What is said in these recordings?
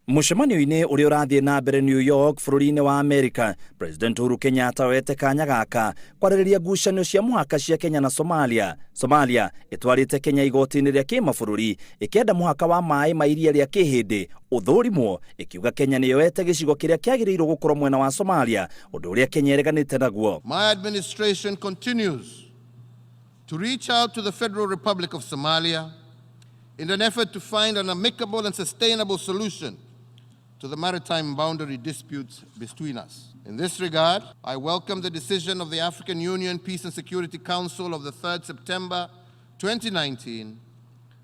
Mucemanio-ini uria urathie na mbere New York bururi-ini wa Amerika, President Uhuru Kenyatta wete kanya gaka kwarĩrĩria ngucanio cia muhaka cia Kenya na Somalia itwarite Kenya igoti-ini ria kimabũrũri ikienda muhaka wa mai ma iria ria kihindi uthurimwo, ikiuga Kenya niyo yete gicigo kiria kiagĩrĩirwo gukorwo mwena wa Somalia, undu uria Kenya ireganite naguo. My administration continues to reach out to the Federal Republic of Somalia in an effort to find an amicable and sustainable solution to the maritime boundary disputes between us. In this regard, I welcome the decision of the African Union Peace and Security Council of the 3rd September 2019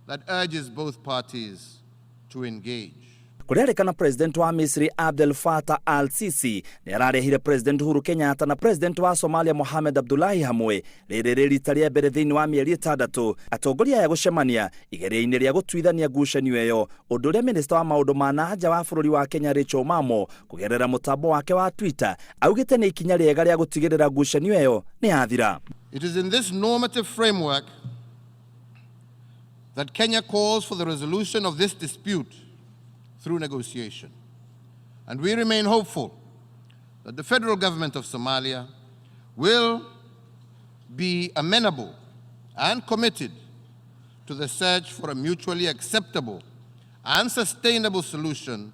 that urges both parties to engage. Kurerikana President wa Misri Abdel Fattah Al-sisi ni ararehire President Uhuru Kenyatta na President wa Somalia Mohammed Abdullahi hamwe rĩrĩ rita rĩa mbere thĩinĩ wa mĩeri 6 atongoria ya gucemania igeria-ini ria gutuithania ngucanio ĩyo, ũndũ ũrĩa Minister wa maũndũ ma nanja wa bũrũri wa Kenya Rachel Mamo kugerera mutambo wake wa Twitter augĩte nĩ ikinya rĩega rĩa gutigĩrĩra ngucanio ĩyo nĩ yathira. It is in this normative framework that Kenya calls for the resolution of this dispute through negotiation. And we remain hopeful that the federal government of Somalia will be amenable and committed to the search for a mutually acceptable and sustainable solution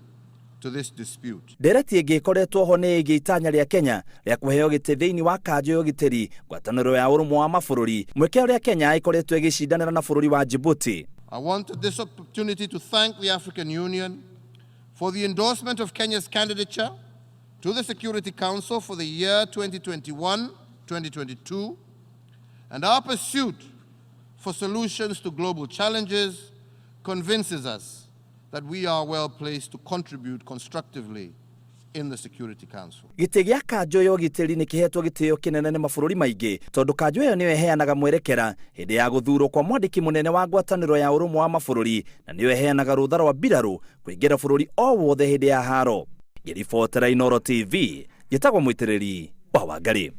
to this dispute. Ndereti ĩngĩ ĩkoretwo ho nĩ ĩgiĩ itanya rĩa Kenya rĩa kũheo gĩtĩ thĩinĩ wa kanju ya ugitiri ngwatanĩro ya ũrũmwe wa mabũrũri, mweke ũrĩa Kenya ĩkoretwo ĩgĩcindanĩra na bũrũri wa Djibouti. I want this opportunity to thank the African Union for the endorsement of Kenya's candidature to the Security Council for the year 2021-2022, and our pursuit for solutions to global challenges convinces us that we are well placed to contribute constructively in the Security Council. Gĩtĩ gĩa kanju ya ugitiri nĩ kĩhetwo gĩtĩo kĩnene nĩ mabũrũri maingĩ tondũ kanju ĩyo nĩyo ĩheanaga mwerekera hĩndĩ ya gũthurwo kwa mwandĩki mũnene wa ngwatanĩro ya ũrũmwe wa mabũrũri, na nĩyo ĩheanaga rũtha rwa mbirarũ kũingĩra bũrũri o wothe hĩndĩ ya haro. Ngĩribotera Inooro TV, gĩtagwo mũitĩrĩri wa Wangari.